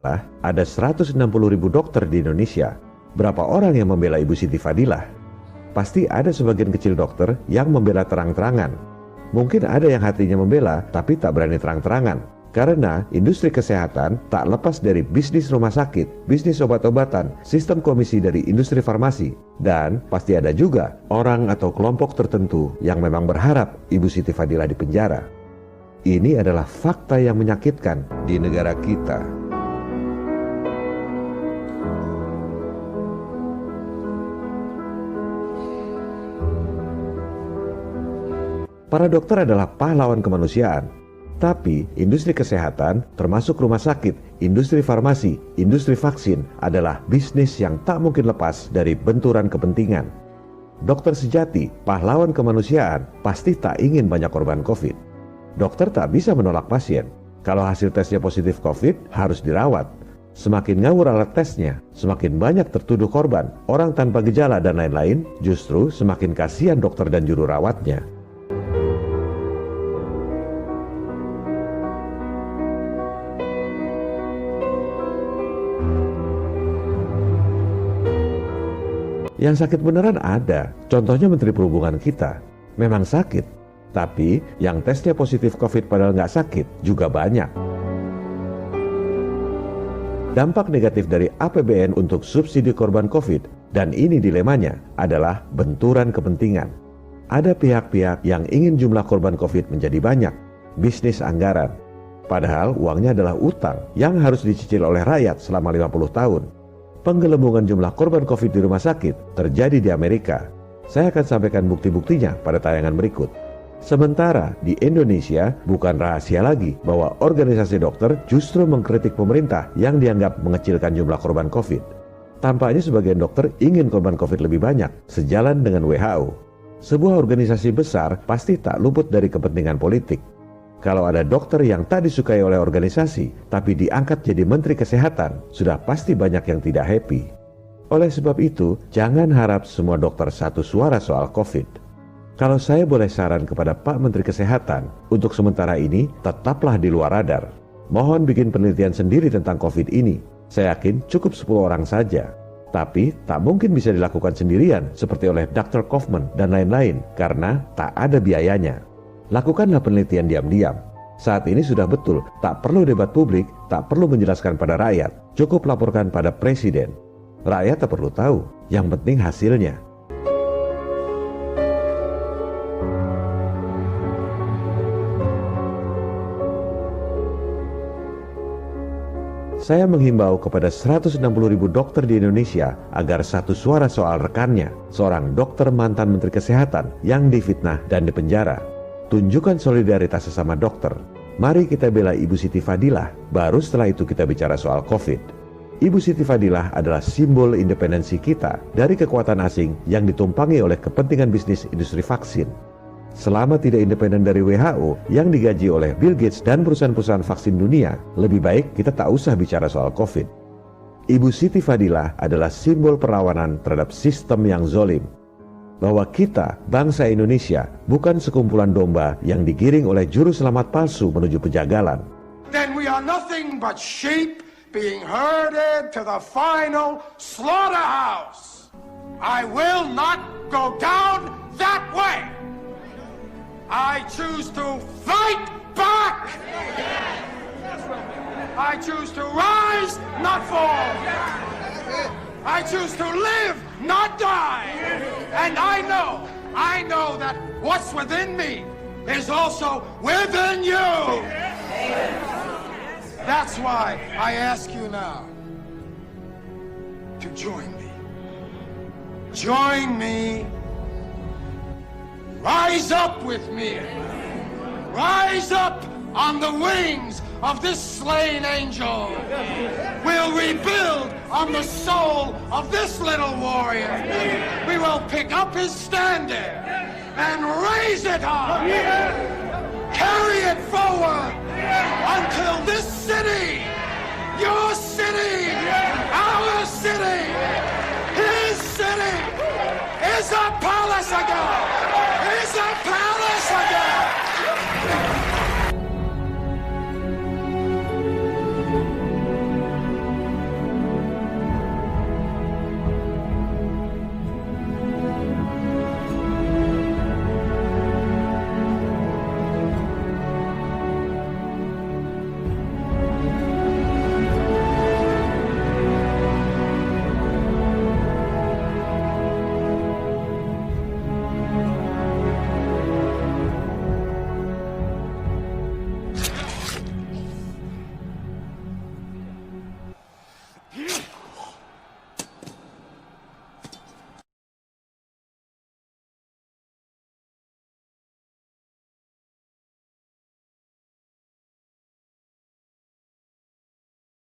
Ada 160.000 dokter di Indonesia. Berapa orang yang membela Ibu Siti Fadilah? Pasti ada sebagian kecil dokter yang membela terang-terangan. Mungkin ada yang hatinya membela tapi tak berani terang-terangan. Karena industri kesehatan tak lepas dari bisnis rumah sakit, bisnis obat-obatan, sistem komisi dari industri farmasi. Dan pasti ada juga orang atau kelompok tertentu yang memang berharap Ibu Siti Fadilah dipenjara. Ini adalah fakta yang menyakitkan di negara kita. Para dokter adalah pahlawan kemanusiaan. Tapi industri kesehatan, termasuk rumah sakit, industri farmasi, industri vaksin adalah bisnis yang tak mungkin lepas dari benturan kepentingan. Dokter sejati, pahlawan kemanusiaan, pasti tak ingin banyak korban COVID. Dokter tak bisa menolak pasien. Kalau hasil tesnya positif COVID, harus dirawat. Semakin ngawur alat tesnya, semakin banyak tertuduh korban, orang tanpa gejala dan lain-lain, justru semakin kasihan dokter dan juru rawatnya. Yang sakit beneran ada, contohnya Menteri Perhubungan kita. Memang sakit, tapi yang tesnya positif COVID padahal nggak sakit juga banyak. Dampak negatif dari APBN untuk subsidi korban COVID, dan ini dilemanya, adalah benturan kepentingan. Ada pihak-pihak yang ingin jumlah korban COVID menjadi banyak, bisnis anggaran. Padahal uangnya adalah utang yang harus dicicil oleh rakyat selama 50 tahun. Penggelembungan jumlah korban COVID di rumah sakit terjadi di Amerika. Saya akan sampaikan bukti-buktinya pada tayangan berikut. Sementara di Indonesia bukan rahasia lagi bahwa organisasi dokter justru mengkritik pemerintah yang dianggap mengecilkan jumlah korban COVID. Tampaknya sebagian dokter ingin korban COVID lebih banyak, sejalan dengan WHO. Sebuah organisasi besar pasti tak luput dari kepentingan politik. Kalau ada dokter yang tak disukai oleh organisasi, tapi diangkat jadi Menteri Kesehatan, sudah pasti banyak yang tidak happy. Oleh sebab itu, jangan harap semua dokter satu suara soal COVID. Kalau saya boleh saran kepada Pak Menteri Kesehatan, untuk sementara ini tetaplah di luar radar. Mohon bikin penelitian sendiri tentang COVID ini. Saya yakin cukup 10 orang saja. Tapi tak mungkin bisa dilakukan sendirian seperti oleh Dr. Kaufman dan lain-lain karena tak ada biayanya. Lakukanlah penelitian diam-diam. Saat ini sudah betul, tak perlu debat publik, tak perlu menjelaskan pada rakyat. Cukup laporkan pada presiden. Rakyat tak perlu tahu, yang penting hasilnya. Saya menghimbau kepada 160.000 dokter di Indonesia agar satu suara soal rekannya, seorang dokter mantan Menteri Kesehatan yang difitnah dan dipenjara. Tunjukkan solidaritas sesama dokter. Mari kita bela Ibu Siti Fadilah, baru setelah itu kita bicara soal COVID. Ibu Siti Fadilah adalah simbol independensi kita dari kekuatan asing yang ditumpangi oleh kepentingan bisnis industri vaksin. Selama tidak independen dari WHO yang digaji oleh Bill Gates dan perusahaan-perusahaan vaksin dunia, lebih baik kita tak usah bicara soal COVID. Ibu Siti Fadilah adalah simbol perlawanan terhadap sistem yang zolim. Bahwa kita, bangsa Indonesia, bukan sekumpulan domba yang digiring oleh juru selamat palsu menuju pejagalan. Then we are nothing but sheep being herded to the final slaughterhouse. I will not go down that way. I choose to fight back. I choose to rise, not fall. I choose to live, not die. And I know that what's within me is also within you. That's why I ask you now to join me. Join me. Rise up with me. Rise up on the wings of this slain angel. We'll rebuild on the soul of this little warrior. We will pick up his standard and raise it on. Carry it forward until this city, your city, our city, his city, is a palace again.